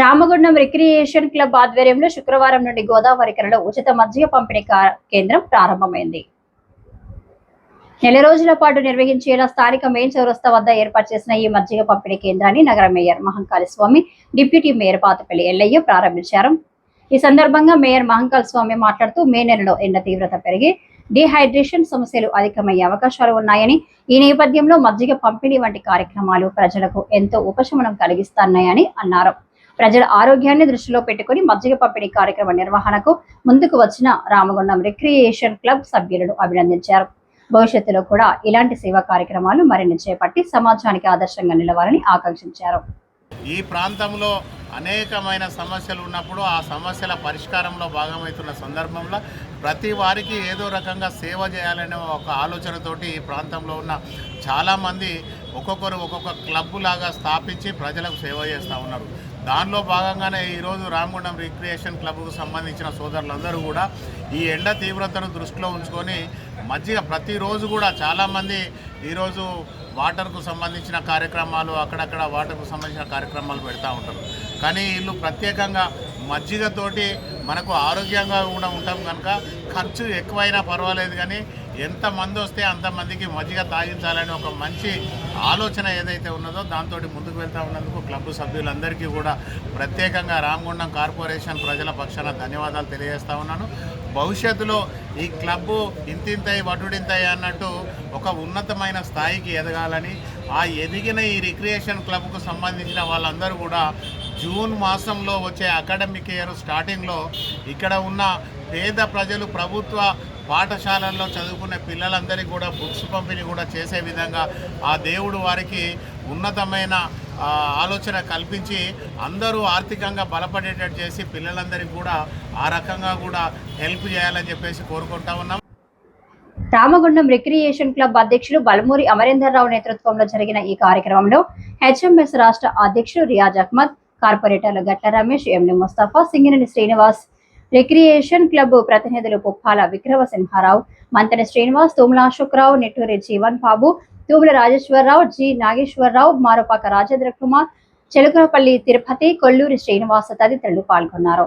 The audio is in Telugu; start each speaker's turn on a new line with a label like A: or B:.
A: రామగుండం రిక్రియేషన్ క్లబ్ ఆధ్వర్యంలో శుక్రవారం నుండి గోదావరి కరలో ఉచిత మజ్జిగ పంపిణీ కేంద్రం ప్రారంభమైంది. నెల రోజుల పాటు నిర్వహించేలా స్థానిక మెయిన్ చౌరస్తా వద్ద ఏర్పాటు చేసిన ఈ మజ్జిగ పంపిణీ కేంద్రాన్ని నగర మేయర్ మహంకాళి స్వామి, డిప్యూటీ మేయర్ పాతపల్లి ఎల్లయ్య ప్రారంభించారు. ఈ సందర్భంగా మేయర్ మహంకాళి స్వామి మాట్లాడుతూ మే నెలలో ఎండ తీవ్రత పెరిగి డీహైడ్రేషన్ సమస్యలు అధికమయ్యే అవకాశాలు ఉన్నాయని, ఈ నేపథ్యంలో మజ్జిగ పంపిణీ వంటి కార్యక్రమాలు ప్రజలకు ఎంతో ఉపశమనం కలిగిస్తున్నాయని అన్నారు. ప్రజల ఆరోగ్యాన్ని దృష్టిలో పెట్టుకుని మజ్జిగ పంపిణీ కార్యక్రమ నిర్వహణకు ముందుకు వచ్చిన రామగుండం రిక్రియేషన్ క్లబ్ సభ్యులను అభినందించారు. భవిష్యత్తులో కూడా ఇలాంటి సేవా కార్యక్రమాలు మరిన్ని చేపట్టి సమాజానికి ఆదర్శంగా నిలవాలని ఆకాంక్షించారు.
B: ఈ ప్రాంతంలో అనేకమైన సమస్యలు ఉన్నప్పుడు ఆ సమస్యల పరిష్కారంలో భాగమవుతున్న సందర్భంలో ప్రతి వారికి ఏదో రకంగా సేవ చేయాలనే ఒక ఆలోచనతోటి ఈ ప్రాంతంలో ఉన్న చాలామంది ఒక్కొక్కరు ఒక్కొక్క క్లబ్ లాగా స్థాపించి ప్రజలకు సేవ చేస్తూ ఉన్నారు. దానిలో భాగంగానే ఈరోజు రామగుండం రిక్రియేషన్ క్లబ్కు సంబంధించిన సోదరులందరూ కూడా ఈ ఎండ తీవ్రతను దృష్టిలో ఉంచుకొని మజ్జిగ ప్రతిరోజు కూడా చాలామంది ఈరోజు వాటర్కు సంబంధించిన కార్యక్రమాలు అక్కడక్కడ వాటర్కు సంబంధించిన కార్యక్రమాలు పెడతా ఉంటారు. కానీ వీళ్ళు ప్రత్యేకంగా మజ్జిగతోటి మనకు ఆరోగ్యంగా కూడా ఉంటాం కనుక ఖర్చు ఎక్కువైనా పర్వాలేదు, కానీ ఎంతమంది వస్తే అంతమందికి మజ్జిగ తాగించాలని ఒక మంచి ఆలోచన ఏదైతే ఉన్నదో దాంతో ముందుకు వెళ్తూ ఉన్నందుకు క్లబ్ సభ్యులందరికీ కూడా ప్రత్యేకంగా రామగుండం కార్పొరేషన్ ప్రజల పక్షాన ధన్యవాదాలు తెలియజేస్తూ ఉన్నాను. భవిష్యత్తులో ఈ క్లబ్బు ఇంతింతై వటుడింతై అన్నట్టు ఒక ఉన్నతమైన స్థాయికి ఎదగాలని, ఆ ఎదిగిన ఈ రిక్రియేషన్ క్లబ్కు సంబంధించిన వాళ్ళందరూ కూడా జూన్ మాసంలో వచ్చే అకాడమిక్ ఇయర్ స్టార్టింగ్లో ఇక్కడ ఉన్న పేద ప్రజలు ప్రభుత్వ పాఠశాలల్లో చదువుకునే పిల్లలందరికీ కూడా బుక్స్ పంపిణీ కూడా చేసే విధంగా ఆ దేవుడు వారికి ఉన్నతమైన ఆలోచన కల్పించి అందరూ ఆర్థికంగా బలపడేటట్టు చేసి పిల్లలందరికీ కూడా ఆ రకంగా కూడా హెల్ప్ చేయాలని చెప్పేసి కోరుకుంటా ఉన్నాం.
A: రామగుండం రిక్రియేషన్ క్లబ్ అధ్యక్షులు బలమూరి అమరేందర్ రావు నేతృత్వంలో జరిగిన ఈ కార్యక్రమంలో హెచ్ఎంఎస్ రాష్ట్ర అధ్యక్షుడు రియాజ్ అహ్మద్, కార్పొరేటర్లు గట్ల రమేష్, ఎండి ముస్తఫా, సింగినేని శ్రీనివాస్, రిక్రియేషన్ క్లబ్ ప్రతినిధులు పుప్పాల విక్రమసింహారావు, మంతెన శ్రీనివాస్, తూముల అశోక్రావు, నెట్టూరి జీవన్ బాబు, తూముల రాజేశ్వరరావు, జి నాగేశ్వరరావు, మారుపాక రాజేంద్ర కుమార్, చెలుకపల్లి తిరుపతి, కొల్లూరి శ్రీనివాస తదితరులు పాల్గొన్నారు.